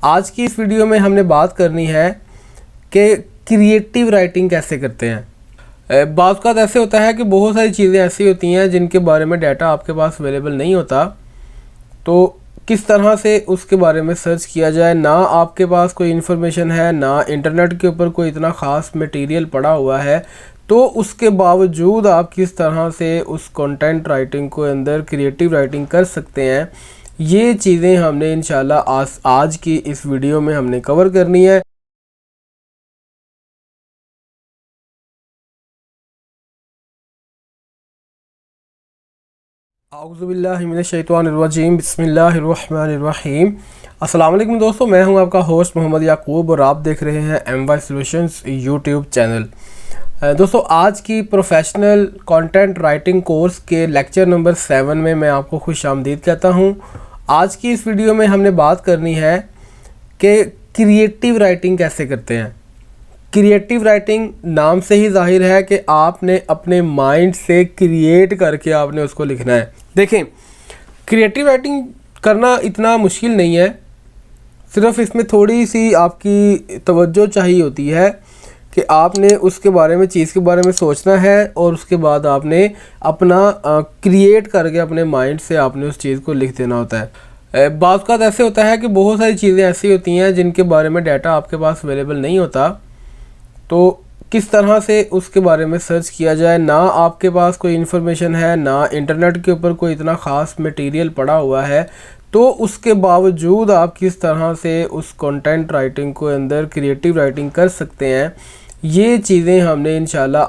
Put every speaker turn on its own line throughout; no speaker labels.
आज की इस वीडियो में हमने बात करनी है कि क्रिएटिव राइटिंग कैसे करते हैं। बात का ऐसे होता है कि बहुत सारी चीज़ें ऐसी होती हैं जिनके बारे में डाटा आपके पास अवेलेबल नहीं होता, तो किस तरह से उसके बारे में सर्च किया जाए। ना आपके पास कोई इन्फॉर्मेशन है, ना इंटरनेट के ऊपर कोई इतना ख़ास मटेरियल पड़ा हुआ है, तो उसके बावजूद आप किस तरह से उस कंटेंट राइटिंग को अंदर क्रिएटिव राइटिंग कर सकते हैं, ये चीज़ें हमने इंशाल्लाह आज की इस वीडियो में हमने कवर करनी है। औज़ुबिल्लाहि मिनश्शैतानिर्रजीम, बिस्मिल्लाहिर्रहमानिर्रहीम। अस्सलाम वालेकुम दोस्तों, मैं हूं आपका होस्ट मोहम्मद याकूब और आप देख रहे हैं MY सॉल्यूशंस यूट्यूब चैनल। दोस्तों, आज की प्रोफेशनल कंटेंट राइटिंग कोर्स के लेक्चर नंबर 7 में मैं आपको खुशामदीद कहता हूं। आज की इस वीडियो में हमने बात करनी है कि क्रिएटिव राइटिंग कैसे करते हैं। क्रिएटिव राइटिंग नाम से ही जाहिर है कि आपने अपने माइंड से क्रिएट करके आपने उसको लिखना है। देखें, क्रिएटिव राइटिंग करना इतना मुश्किल नहीं है, सिर्फ इसमें थोड़ी सी आपकी तवज्जो चाहिए होती है कि आपने उसके बारे में, चीज़ के बारे में सोचना है और उसके बाद आपने अपना क्रिएट करके अपने माइंड से आपने उस चीज़ को लिख देना होता है। बात का ऐसे होता है कि बहुत सारी चीज़ें ऐसी होती हैं जिनके बारे में डाटा आपके पास अवेलेबल नहीं होता, तो किस तरह से उसके बारे में सर्च किया जाए। ना आपके पास कोई इन्फॉर्मेशन है, ना इंटरनेट के ऊपर कोई इतना ख़ास मटेरियल पड़ा हुआ है, तो उसके बावजूद आप किस तरह से उस कंटेंट राइटिंग को अंदर क्रिएटिव राइटिंग कर सकते हैं, ये चीज़ें हमने इंशाल्लाह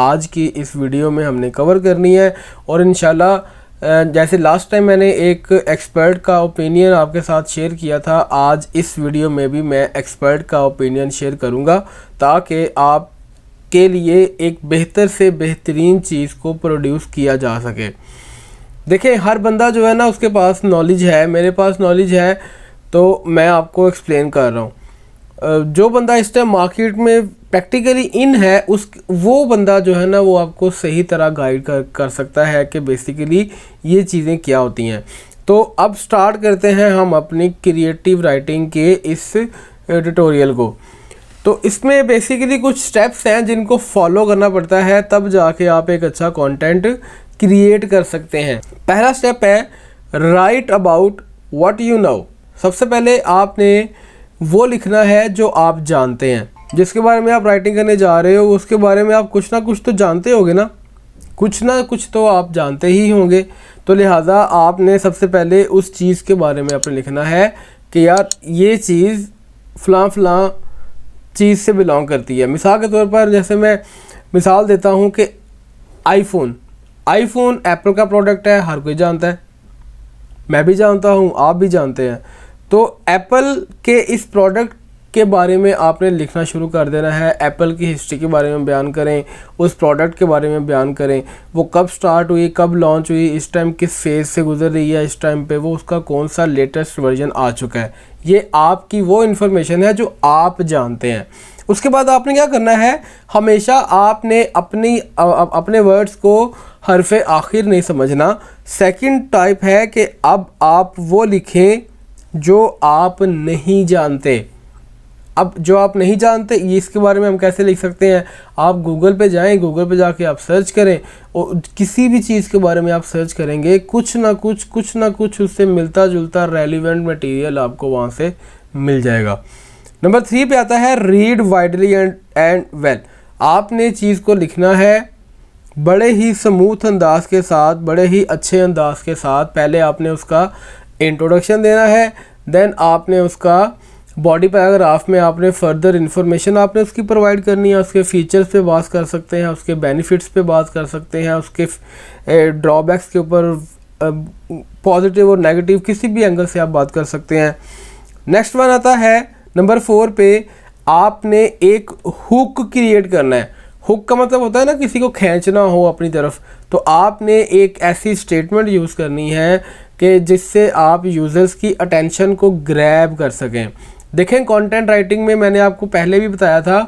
आज की इस वीडियो में हमने कवर करनी है। और इंशाल्लाह जैसे लास्ट टाइम मैंने एक एक्सपर्ट का ओपिनियन आपके साथ शेयर किया था, आज इस वीडियो में भी मैं एक्सपर्ट का ओपिनियन शेयर करूंगा ताकि आपके लिए एक बेहतर से बेहतरीन चीज़ को प्रोड्यूस किया जा सके। देखें, हर बंदा जो है ना, उसके पास नॉलेज है, मेरे पास नॉलेज है, तो मैं आपको एक्सप्लेन कर रहा हूँ। जो बंदा इस टाइम मार्केट में प्रैक्टिकली इन है, वो बंदा जो है ना, वो आपको सही तरह गाइड कर सकता है कि बेसिकली ये चीज़ें क्या होती हैं। तो अब स्टार्ट करते हैं हम अपनी क्रिएटिव राइटिंग के इस ट्यूटोरियल को। तो इसमें बेसिकली कुछ स्टेप्स हैं जिनको फॉलो करना पड़ता है, तब जाके आप एक अच्छा कंटेंट क्रिएट कर सकते हैं। पहला स्टेप है right about what you know. सबसे पहले आपने वो लिखना है जो आप जानते हैं, जिसके बारे में आप राइटिंग करने जा रहे हो, उसके बारे में आप कुछ ना कुछ तो जानते होगे ना, कुछ ना कुछ तो आप जानते ही होंगे। तो लिहाजा आपने सबसे पहले उस चीज़ के बारे में आपने लिखना है कि यार ये चीज़ फ़लाँ चीज़ से बिलोंग करती है। मिसाल के तौर पर जैसे मैं मिसाल देता हूँ कि आईफोन एप्पल का प्रोडक्ट है, हर कोई जानता है, मैं भी जानता हूँ, आप भी जानते हैं। तो एप्पल के इस प्रोडक्ट के बारे में आपने लिखना शुरू कर देना है। एप्पल की हिस्ट्री के बारे में बयान करें, उस प्रोडक्ट के बारे में बयान करें, वो कब स्टार्ट हुई, कब लॉन्च हुई, इस टाइम किस फेज़ से गुजर रही है, इस टाइम पे वो उसका कौन सा लेटेस्ट वर्जन आ चुका है। ये आपकी वो इन्फॉर्मेशन है जो आप जानते हैं। उसके बाद आपने क्या करना है, हमेशा आपने अपने वर्ड्स को हरफ आखिर नहीं समझना। सेकंड टाइप है कि अब आप वो लिखें जो आप नहीं जानते। अब जो आप नहीं जानते, ये इसके बारे में हम कैसे लिख सकते हैं। आप गूगल पे जाएं, गूगल पे जाके आप सर्च करें और किसी भी चीज़ के बारे में आप सर्च करेंगे, कुछ ना कुछ उससे मिलता जुलता रेलिवेंट मटेरियल आपको वहाँ से मिल जाएगा। नंबर 3 पे आता है रीड वाइडली एंड वेल। आपने चीज़ को लिखना है बड़े ही स्मूथ अंदाज के साथ, बड़े ही अच्छे अंदाज के साथ। पहले आपने उसका इंट्रोडक्शन देना है, देन आपने उसका बॉडी पैराग्राफ में आपने फर्दर इन्फॉर्मेशन आपने उसकी प्रोवाइड करनी है। उसके फीचर्स पे बात कर सकते हैं, उसके बेनिफिट्स पे बात कर सकते हैं, उसके ड्रॉबैक्स के ऊपर पॉजिटिव और नेगेटिव किसी भी एंगल से आप बात कर सकते हैं। नेक्स्ट वन आता है नंबर 4 पे, आपने एक हुक क्रिएट करना है। हुक का मतलब होता है ना, किसी को खींचना हो अपनी तरफ, तो आपने एक ऐसी स्टेटमेंट यूज़ करनी है कि जिससे आप यूज़र्स की अटेंशन को ग्रैब कर सकें। देखें, कंटेंट राइटिंग में मैंने आपको पहले भी बताया था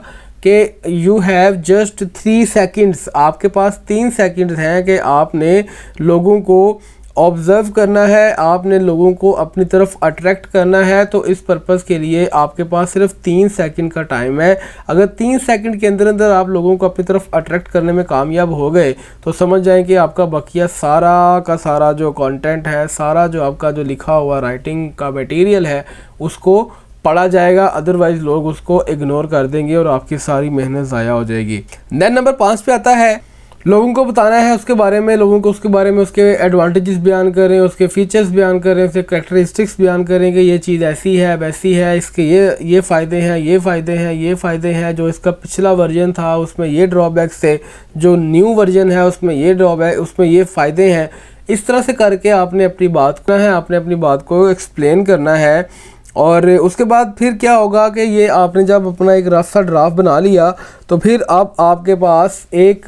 कि यू हैव जस्ट 3 सेकंड्स, आपके पास 3 सेकंड्स हैं कि आपने लोगों को ऑब्ज़र्व करना है, आपने लोगों को अपनी तरफ अट्रैक्ट करना है। तो इस पर्पज़ के लिए आपके पास सिर्फ 3 सेकंड का टाइम है। अगर 3 सेकंड के अंदर अंदर आप लोगों को अपनी तरफ अट्रैक्ट करने में कामयाब हो गए तो समझ जाएं कि आपका बकिया सारा का सारा जो कंटेंट है, सारा जो आपका जो लिखा हुआ राइटिंग का मटेरियल है उसको पढ़ा जाएगा। अदरवाइज़ लोग उसको इग्नोर कर देंगे और आपकी सारी मेहनत ज़ाया हो जाएगी। देन नंबर 5 पे आता है, लोगों को बताना है उसके बारे में, लोगों को उसके बारे में उसके एडवांटेजेस बयान करें, उसके फीचर्स बयान करें, उसके कैरेक्टरिस्टिक्स बयान करें कि ये चीज़ ऐसी है वैसी है, इसके ये फ़ायदे हैं, ये फ़ायदे हैं, ये फ़ायदे हैं, जो इसका पिछला वर्जन था उसमें ये ड्रॉबैक्स थे, जो न्यू वर्जन है उसमें ये ड्रॉबैक, उसमें ये फ़ायदे हैं। इस तरह से करके आपने अपनी बात करना है, आपने अपनी बात को एक्सप्लेन करना है। और उसके बाद फिर क्या होगा कि ये आपने जब अपना एक रफ सा ड्राफ्ट बना लिया तो फिर अब आपके पास एक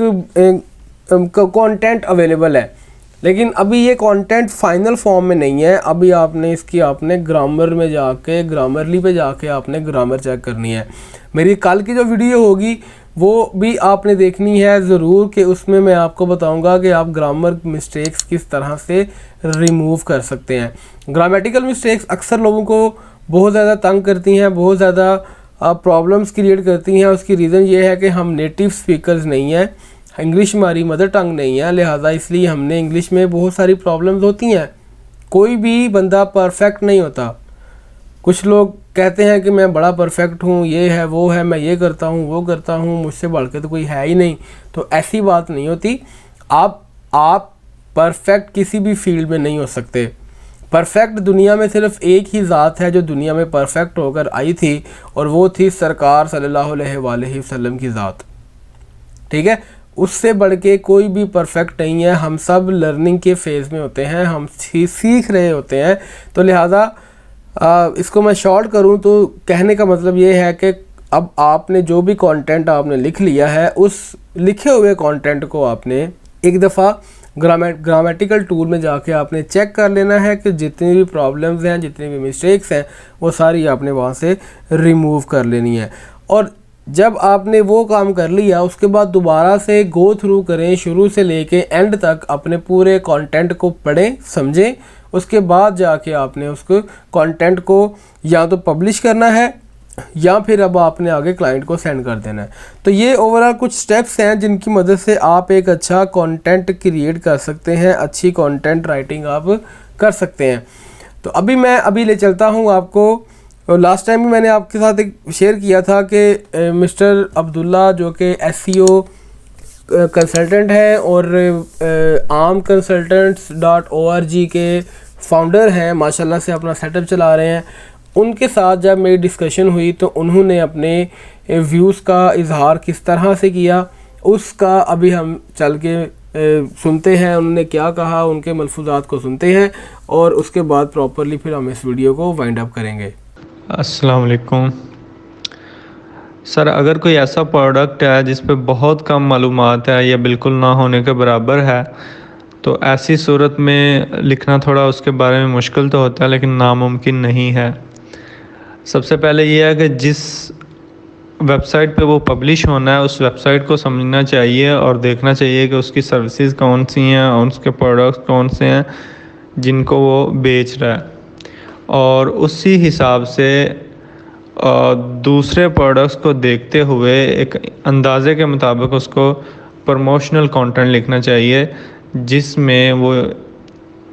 कंटेंट अवेलेबल है। लेकिन अभी ये कंटेंट फाइनल फॉर्म में नहीं है। अभी आपने ग्रामर में जाके, ग्रामरली पे जाके आपने ग्रामर चेक करनी है। मेरी कल की जो वीडियो होगी वो भी आपने देखनी है ज़रूर, कि उसमें मैं आपको बताऊंगा कि आप ग्रामर मिस्टेक्स किस तरह से रिमूव कर सकते हैं। ग्रामेटिकल मिस्टेक्स अक्सर लोगों को बहुत ज़्यादा तंग करती हैं, बहुत ज़्यादा प्रॉब्लम्स क्रिएट करती हैं। उसकी रीज़न ये है कि हम नेटिव स्पीकर्स नहीं हैं, इंग्लिश हमारी मदर टंग नहीं है, लिहाजा इसलिए हमने इंग्लिश में बहुत सारी प्रॉब्लम्स होती हैं। कोई भी बंदा परफेक्ट नहीं होता। कुछ लोग कहते हैं कि मैं बड़ा परफेक्ट हूँ, ये है वो है, मैं ये करता हूँ वो करता हूँ, मुझसे बढ़ के तो कोई है ही नहीं। तो ऐसी बात नहीं होती। आप परफेक्ट किसी भी फील्ड में नहीं हो सकते। परफेक्ट दुनिया में सिर्फ एक ही ज़ात है जो दुनिया में परफेक्ट होकर आई थी, और वो थी सरकार सल्लल्लाहु अलैहि वसल्लम की ज़ात। ठीक है, उससे बढ़ के कोई भी परफेक्ट नहीं है। हम सब लर्निंग के फेज़ में होते हैं, हम सीख रहे होते हैं। तो लिहाजा इसको मैं शॉर्ट करूं तो कहने का मतलब ये है कि अब आपने जो भी कंटेंट आपने लिख लिया है, उस लिखे हुए कंटेंट को आपने एक दफ़ा ग्रामेटिकल टूल में जाके आपने चेक कर लेना है कि जितनी भी प्रॉब्लम्स हैं, जितनी भी मिस्टेक्स हैं, वो सारी आपने वहाँ से रिमूव कर लेनी है। और जब आपने वो काम कर लिया उसके बाद दोबारा से गो थ्रू करें, शुरू से लेके एंड तक अपने पूरे कंटेंट को पढ़ें, समझें। उसके बाद जाके आपने उसको कंटेंट को या तो पब्लिश करना है या फिर अब आपने आगे क्लाइंट को सेंड कर देना है। तो ये ओवरऑल कुछ स्टेप्स हैं जिनकी मदद से आप एक अच्छा कंटेंट क्रिएट कर सकते हैं, अच्छी कंटेंट राइटिंग आप कर सकते हैं। तो मैं ले चलता हूँ आपको। लास्ट टाइम भी मैंने आपके साथ एक शेयर किया था कि मिस्टर अब्दुल्ला जो कि SEO कंसल्टेंट है और armconsultants.org के फाउंडर हैं, माशाल्लाह से अपना सेटअप चला रहे हैं। उनके साथ जब मेरी डिस्कशन हुई तो उन्होंने अपने व्यूज़ का इजहार किस तरह से किया उसका अभी हम चल के सुनते हैं। उन्होंने क्या कहा, उनके मलफूज़ात को सुनते हैं और उसके बाद प्रॉपरली फिर हम इस वीडियो को वाइंड अप करेंगे।
अस्सलाम वालेकुम सर, अगर कोई ऐसा प्रोडक्ट है जिस पे बहुत कम मालूमात है या बिल्कुल ना होने के बराबर है, तो ऐसी सूरत में लिखना थोड़ा उसके बारे में मुश्किल तो होता है लेकिन नामुमकिन नहीं है। सबसे पहले ये है कि जिस वेबसाइट पे वो पब्लिश होना है उस वेबसाइट को समझना चाहिए और देखना चाहिए कि उसकी सर्विसेज कौन सी हैं और उसके प्रोडक्ट्स कौन से हैं जिनको वो बेच रहा है, और उसी हिसाब से दूसरे प्रोडक्ट्स को देखते हुए एक अंदाज़े के मुताबिक उसको प्रमोशनल कंटेंट लिखना चाहिए, जिसमें वो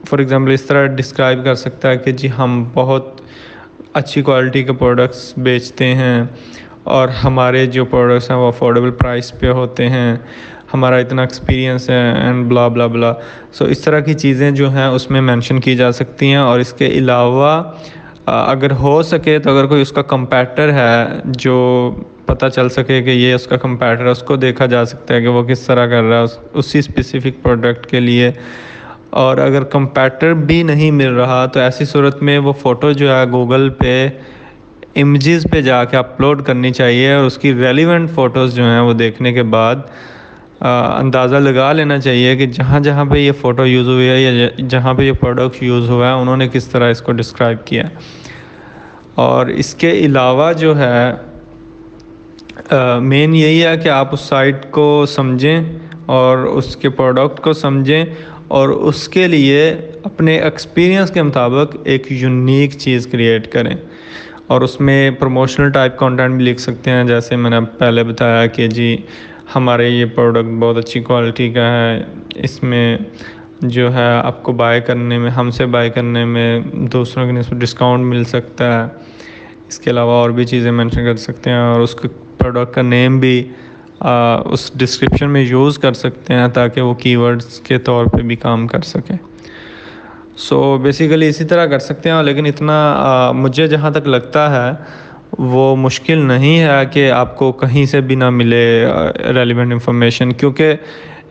फॉर एग्ज़ाम्पल इस तरह डिस्क्राइब कर सकता है कि जी हम बहुत अच्छी क्वालिटी के प्रोडक्ट्स बेचते हैं और हमारे जो प्रोडक्ट्स हैं वो अफोर्डेबल प्राइस पे होते हैं, हमारा इतना एक्सपीरियंस है एंड ब्ला ब्ला ब्ला। सो इस तरह की चीज़ें जो हैं उसमें मेंशन की जा सकती हैं। और इसके अलावा अगर हो सके तो अगर कोई उसका कंपैटर है जो पता चल सके कि ये उसका कंपैटर है, उसको देखा जा सकता है कि वो किस तरह कर रहा है उसी स्पेसिफ़िक प्रोडक्ट के लिए। और अगर कंपैटर भी नहीं मिल रहा तो ऐसी सूरत में वो फ़ोटो जो है गूगल पे इमेजेस पे जाके अपलोड करनी चाहिए और उसकी रेलिवेंट फ़ोटोज़ जो हैं वो देखने के बाद अंदाज़ा लगा लेना चाहिए कि जहाँ जहाँ पे ये फ़ोटो यूज़ हुई है या जहाँ पे ये प्रोडक्ट यूज़ हुआ है उन्होंने किस तरह इसको डिस्क्राइब किया। और इसके अलावा जो है मेन यही है कि आप उस साइट को समझें और उसके प्रोडक्ट को समझें और उसके लिए अपने एक्सपीरियंस के मुताबिक एक यूनिक चीज़ क्रिएट करें। और उसमें प्रमोशनल टाइप कंटेंट भी लिख सकते हैं, जैसे मैंने पहले बताया कि जी हमारे ये प्रोडक्ट बहुत अच्छी क्वालिटी का है, इसमें जो है आपको बाय करने में, हमसे बाय करने में दूसरों की निस्बत डिस्काउंट मिल सकता है। इसके अलावा और भी चीज़ें मेंशन कर सकते हैं और उसके प्रोडक्ट का नेम भी उस डिस्क्रिप्शन में यूज़ कर सकते हैं ताकि वो कीवर्ड्स के तौर पे भी काम कर सके। सो बेसिकली इसी तरह कर सकते हैं, लेकिन इतना मुझे जहाँ तक लगता है वो मुश्किल नहीं है कि आपको कहीं से भी ना मिले रेलिवेंट इंफॉर्मेशन, क्योंकि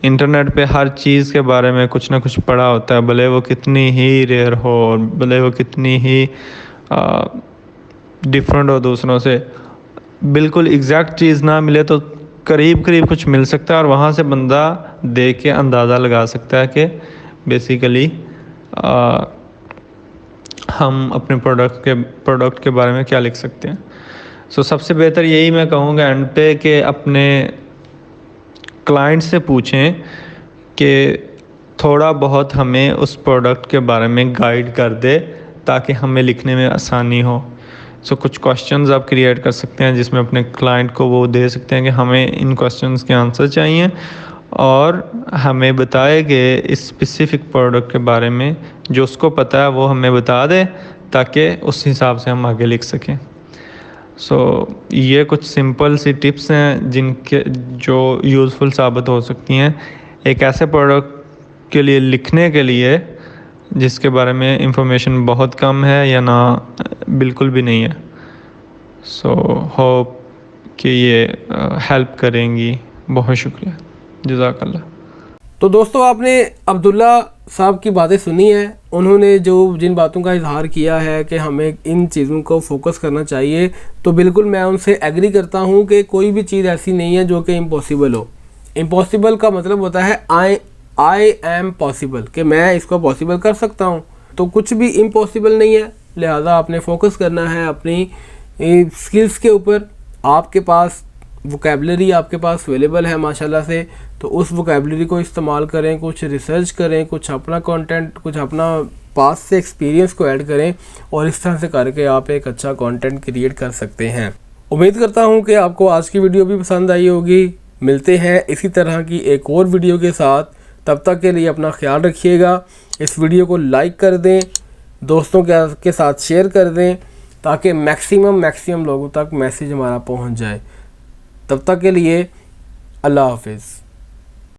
इंटरनेट पे हर चीज़ के बारे में कुछ ना कुछ पड़ा होता है, भले वो कितनी ही रेयर हो और भले वो कितनी ही डिफरेंट हो दूसरों से। बिल्कुल एग्जैक्ट चीज़ ना मिले तो करीब करीब कुछ मिल सकता है और वहाँ से बंदा देख के अंदाज़ा लगा सकता है कि बेसिकली हम अपने प्रोडक्ट के बारे में क्या लिख सकते हैं। सो सबसे बेहतर यही मैं कहूँगा एंड पे कि अपने क्लाइंट से पूछें कि थोड़ा बहुत हमें उस प्रोडक्ट के बारे में गाइड कर दे ताकि हमें लिखने में आसानी हो। सो कुछ क्वेश्चंस आप क्रिएट कर सकते हैं जिसमें अपने क्लाइंट को वो दे सकते हैं कि हमें इन क्वेश्चंस के आंसर चाहिए और हमें बताए कि इस स्पेसिफिक प्रोडक्ट के बारे में जो उसको पता है वो हमें बता दे ताकि उस हिसाब से हम आगे लिख सकें। सो ये कुछ सिंपल सी टिप्स हैं जिनके जो यूज़फुल साबित हो सकती हैं एक ऐसे प्रोडक्ट के लिए लिखने के लिए जिसके बारे में इंफॉर्मेशन बहुत कम है या ना बिल्कुल भी नहीं है। सो होप कि ये हेल्प करेंगी। बहुत शुक्रिया, जज़ाकल्लाह।
तो दोस्तों आपने अब्दुल्ला साहब की बातें सुनी है। उन्होंने जो जिन बातों का इजहार किया है कि हमें इन चीज़ों को फोकस करना चाहिए, तो बिल्कुल मैं उनसे एग्री करता हूँ कि कोई भी चीज़ ऐसी नहीं है जो कि इम्पॉसिबल हो। इम्पॉसिबल का मतलब होता है आई एम पॉसिबल, कि मैं इसको पॉसिबल कर सकता हूँ। तो कुछ भी इम्पॉसिबल नहीं है, लिहाजा आपने फोकस करना है अपनी स्किल्स के ऊपर। आपके पास वोकेबलरी आपके पास अवेलेबल है माशाल्लाह से, तो उस वोकेबलरी को इस्तेमाल करें, कुछ रिसर्च करें, कुछ अपना कंटेंट, कुछ अपना पास से एक्सपीरियंस को ऐड करें और इस तरह से करके आप एक अच्छा कंटेंट क्रिएट कर सकते हैं। उम्मीद करता हूं कि आपको आज की वीडियो भी पसंद आई होगी। मिलते हैं इसी तरह की एक और वीडियो के साथ, तब तक के लिए अपना ख्याल रखिएगा। इस वीडियो को लाइक कर दें, दोस्तों के साथ शेयर कर दें ताकि मैक्सिमम लोगों तक मैसेज हमारा पहुंच जाए। तब तक के लिए अल्लाह हाफिज़।